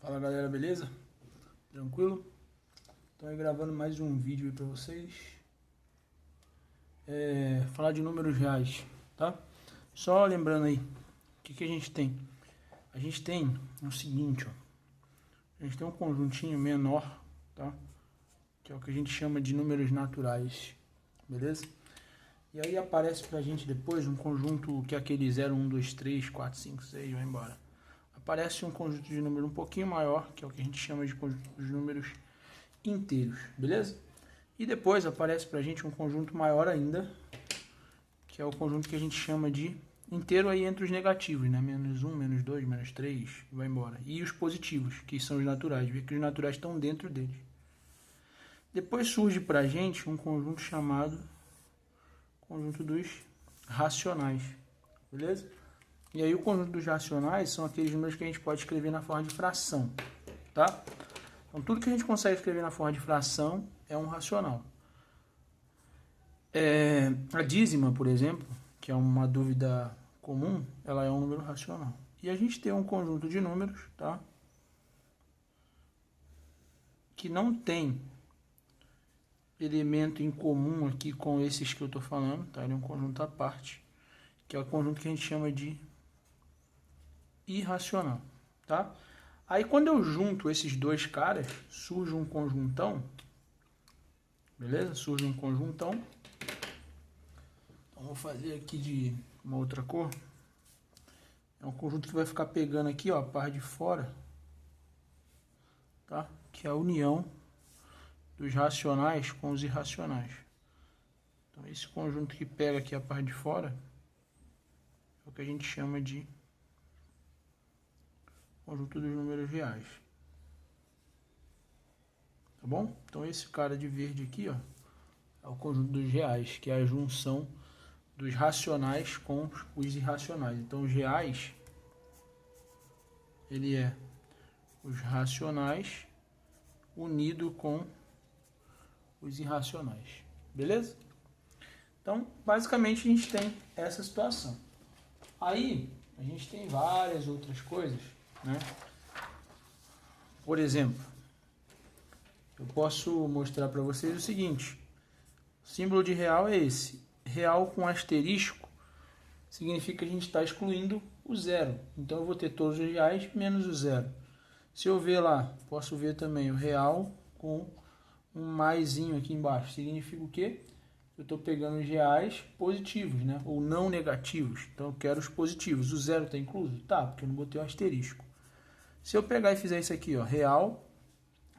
Fala galera, beleza? Tranquilo? Estou aí gravando mais um vídeo aí pra vocês. Falar de números reais, tá? Só lembrando aí, o que a gente tem? A gente tem o seguinte, ó. A gente tem um conjuntinho menor, tá? Que é o que a gente chama de números naturais, beleza? E aí aparece pra gente depois um conjunto que é aquele 0, 1, 2, 3, 4, 5, 6, vai embora. Aparece um conjunto de número um pouquinho maior, que é o que a gente chama de conjunto de números inteiros, beleza? E depois aparece pra gente um conjunto maior ainda, que é o conjunto que a gente chama de inteiro aí entre os negativos, né? Menos 1, menos 2, menos 3, vai embora. E os positivos, que são os naturais, vê que os naturais estão dentro deles. Depois surge pra gente um conjunto chamado conjunto dos racionais, beleza? E aí o conjunto dos racionais são aqueles números que a gente pode escrever na forma de fração, tá? Então tudo que a gente consegue escrever na forma de fração é um racional. A dízima, por exemplo, que é uma dúvida comum, ela é um número racional. E a gente tem um conjunto de números, tá? Que não tem elemento em comum aqui com esses que eu estou falando, tá? Ele é um conjunto à parte, que é o conjunto que a gente chama de irracional, tá? Aí quando eu junto esses dois caras, surge um conjuntão, beleza? Surge um conjuntão. Então vou fazer aqui de uma outra cor. É um conjunto que vai ficar pegando aqui, ó, a parte de fora, tá? Que é a união dos racionais com os irracionais. Então esse conjunto que pega aqui a parte de fora é o que a gente chama de conjunto dos números reais. Tá bom? Então esse cara de verde aqui, ó, é o conjunto dos reais, que é a junção dos racionais com os irracionais. Então os reais, ele é os racionais unido com os irracionais. Beleza? Então, basicamente a gente tem essa situação. Aí, a gente tem várias outras coisas, né? Por exemplo, eu posso mostrar para vocês o seguinte. O símbolo de real é esse. Real com asterisco significa que a gente está excluindo o zero. Então eu vou ter todos os reais menos o zero. Se eu ver lá, posso ver também o real com um maisinho aqui embaixo. Significa o quê? Eu estou pegando os reais positivos, né? Ou não negativos. Então eu quero os positivos. O zero está incluso? Tá, porque eu não botei o asterisco. Se eu pegar e fizer isso aqui, ó, real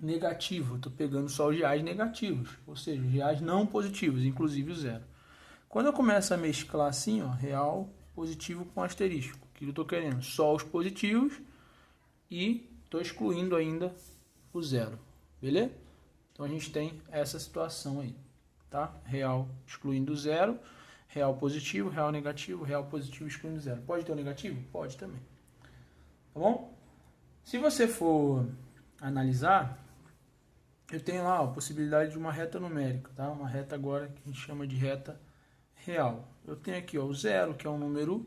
negativo, eu estou pegando só os reais negativos, ou seja, os reais não positivos, inclusive o zero. Quando eu começo a mesclar assim, ó, real positivo com asterisco, o que eu estou querendo? Só os positivos e estou excluindo ainda o zero, beleza? Então a gente tem essa situação aí, tá? Real excluindo o zero, real positivo, real negativo, real positivo excluindo o zero. Pode ter o negativo? Pode também. Tá bom? Se você for analisar, eu tenho lá a possibilidade de uma reta numérica, tá? Uma reta agora que a gente chama de reta real. Eu tenho aqui, ó, o zero, que é um número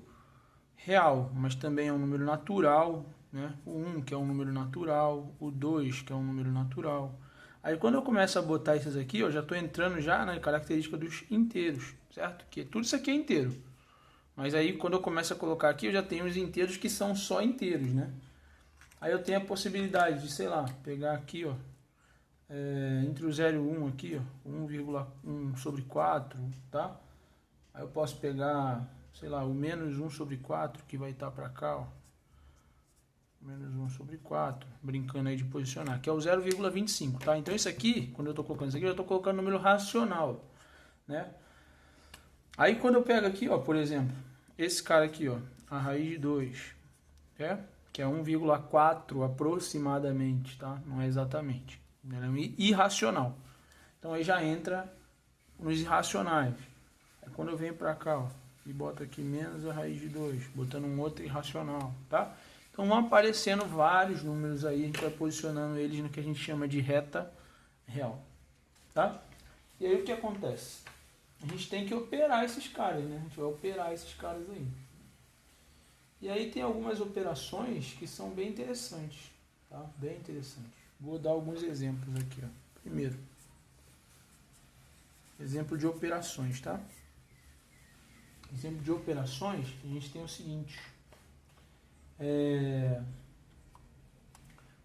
real, mas também é um número natural, né? O 1, que é um número natural, o 2, que é um número natural. Aí quando eu começo a botar esses aqui, eu já estou entrando já na característica dos inteiros, certo? Que tudo isso aqui é inteiro. Mas aí quando eu começo a colocar aqui, eu já tenho os inteiros que são só inteiros, né? Aí eu tenho a possibilidade de, sei lá, pegar aqui, ó, entre o 0 e o 1 aqui, ó, 1,1 sobre 4, tá? Aí eu posso pegar, sei lá, o menos 1 sobre 4, que vai estar para cá, ó. Menos 1 sobre 4, brincando aí de posicionar, que é o 0,25, tá? Então isso aqui, quando eu estou colocando isso aqui, eu estou colocando número racional, né? Aí quando eu pego aqui, ó, por exemplo, esse cara aqui, ó, a raiz de 2, que é 1,4 aproximadamente, tá? Não é exatamente. Ela é irracional. Então aí já entra nos irracionais. Aí quando eu venho para cá, ó, e boto aqui menos a raiz de 2, botando um outro irracional, tá? Então vão aparecendo vários números aí, a gente vai posicionando eles no que a gente chama de reta real, tá? E aí o que acontece? A gente tem que operar esses caras, né? A gente vai operar esses caras aí. E aí tem algumas operações que são bem interessantes. Tá? Bem interessante. Vou dar alguns exemplos aqui. Ó. Primeiro, exemplo de operações, tá? Exemplo de operações, a gente tem o seguinte.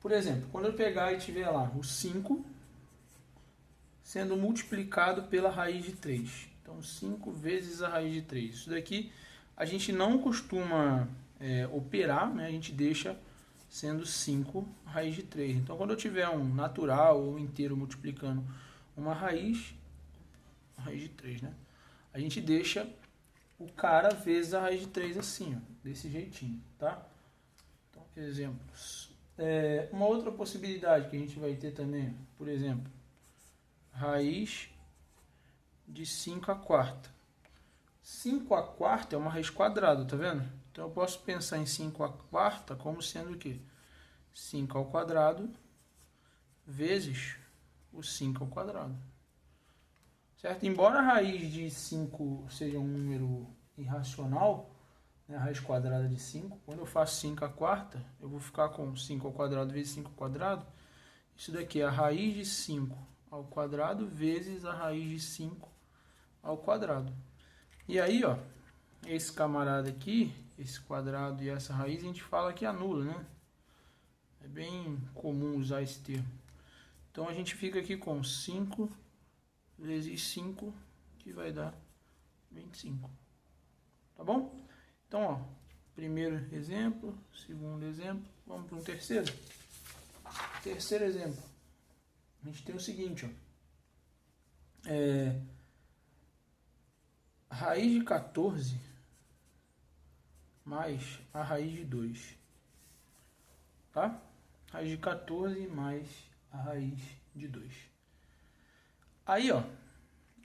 Por exemplo, quando eu pegar e tiver lá o 5 sendo multiplicado pela raiz de 3. Então, 5 vezes a raiz de 3. Isso daqui a gente não costuma operar, né? A gente deixa sendo 5 raiz de 3. Então, quando eu tiver um natural ou inteiro multiplicando uma raiz de 3, né? A gente deixa o cara vezes a raiz de 3 assim, ó, desse jeitinho, tá? Então, exemplos. Uma outra possibilidade que a gente vai ter também, por exemplo, raiz de 5 à quarta. 5 à quarta é uma raiz quadrada, tá vendo? Então eu posso pensar em 5 à quarta como sendo o quê? 5 ao quadrado vezes o 5 ao quadrado. Certo? Embora a raiz de 5 seja um número irracional, né, a raiz quadrada de 5, quando eu faço 5 à quarta, eu vou ficar com 5 ao quadrado vezes 5 ao quadrado. Isso daqui é a raiz de 5 ao quadrado vezes a raiz de 5 ao quadrado. E aí, ó, esse camarada aqui, esse quadrado e essa raiz, a gente fala que anula, né? É bem comum usar esse termo. Então, a gente fica aqui com 5 vezes 5, que vai dar 25. Tá bom? Então, ó, primeiro exemplo, segundo exemplo, vamos para um terceiro. Terceiro exemplo. A gente tem o seguinte, ó. Raiz de 14 mais a raiz de 2. Tá? Raiz de 14 mais a raiz de 2. Aí, ó,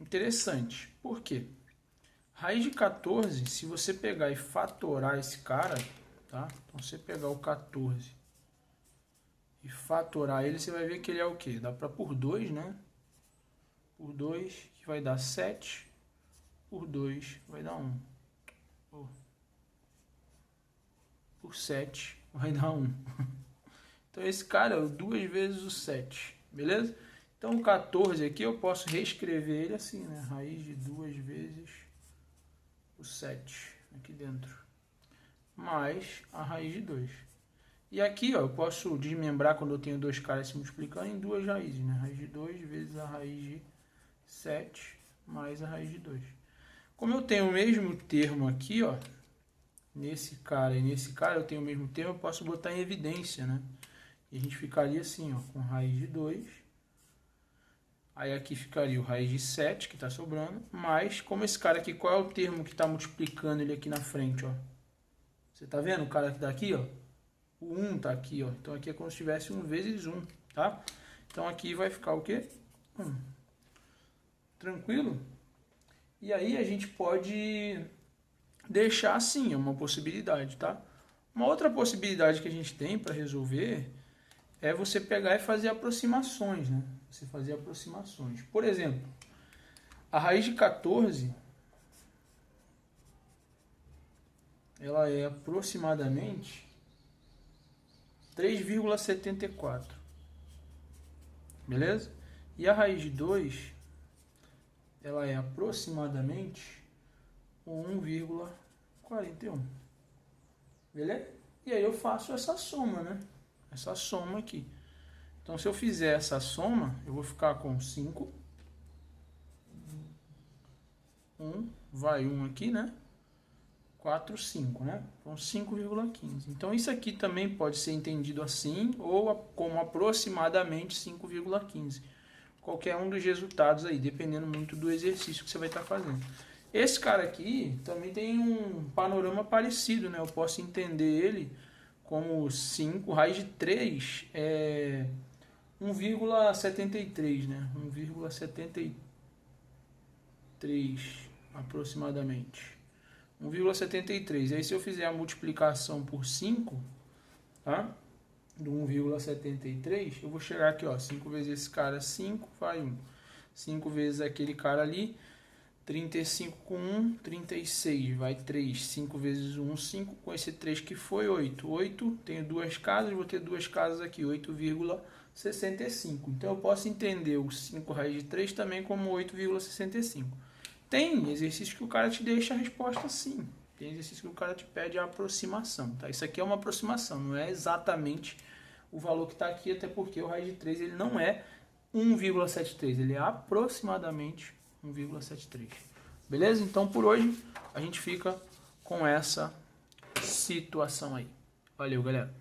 interessante. Por quê? Raiz de 14, se você pegar e fatorar esse cara, tá? Então, você pegar o 14 e fatorar ele, você vai ver que ele é o quê? Dá para por 2, né? Por 2, que vai dar 7. Por 2 vai dar 1. Por 7 vai dar 1. Então esse cara é 2 vezes o 7. Beleza? Então o 14 aqui eu posso reescrever ele assim, né? Raiz de 2 vezes o 7 aqui dentro. Mais a raiz de 2. E aqui, ó, eu posso desmembrar quando eu tenho dois caras se multiplicando em duas raízes, né? Raiz de 2 vezes a raiz de 7 mais a raiz de 2. Como eu tenho o mesmo termo aqui, ó, nesse cara e nesse cara eu tenho o mesmo termo, eu posso botar em evidência, né? E a gente ficaria assim, ó, com raiz de 2. Aí aqui ficaria o raiz de 7, que está sobrando, mas como esse cara aqui, qual é o termo que está multiplicando ele aqui na frente, ó? Você tá vendo o cara que tá aqui, ó? O 1 tá aqui, ó. Então aqui é como se tivesse 1 vezes 1, tá? Então aqui vai ficar o quê? 1. Tranquilo? E aí a gente pode deixar assim, é uma possibilidade, tá? Uma outra possibilidade que a gente tem para resolver é você pegar e fazer aproximações, né? Você fazer aproximações. Por exemplo, a raiz de 14, ela é aproximadamente 3,74. Beleza? E a raiz de 2, ela é aproximadamente 1,41. Beleza? E aí eu faço essa soma, né? Essa soma aqui. Então, se eu fizer essa soma, eu vou ficar com 5. 1, vai 1 aqui, né? 4, 5, né? Então, 5,15. Então, isso aqui também pode ser entendido assim ou como aproximadamente 5,15. Qualquer um dos resultados aí, dependendo muito do exercício que você vai estar fazendo. Esse cara aqui também tem um panorama parecido, né? Eu posso entender ele como 5, raiz de 3 é 1,73, né? 1,73 aproximadamente. 1,73. Aí se eu fizer a multiplicação por 5, tá? Do 1,73, eu vou chegar aqui, ó, 5 vezes esse cara, 5, vai 1. 5 vezes aquele cara ali, 35 com 1, 36, vai 3, 5 vezes 1, 5, com esse 3 que foi 8. 8, tenho duas casas, vou ter duas casas aqui, 8,65. Então eu posso entender o 5 raiz de 3 também como 8,65. Tem exercício que o cara te deixa a resposta sim. Tem exercício que o cara te pede a aproximação. Tá? Isso aqui é uma aproximação, não é exatamente o valor que está aqui, até porque o raiz de 3 ele não é 1,73, ele é aproximadamente 1,73. Beleza? Então por hoje a gente fica com essa situação aí. Valeu, galera.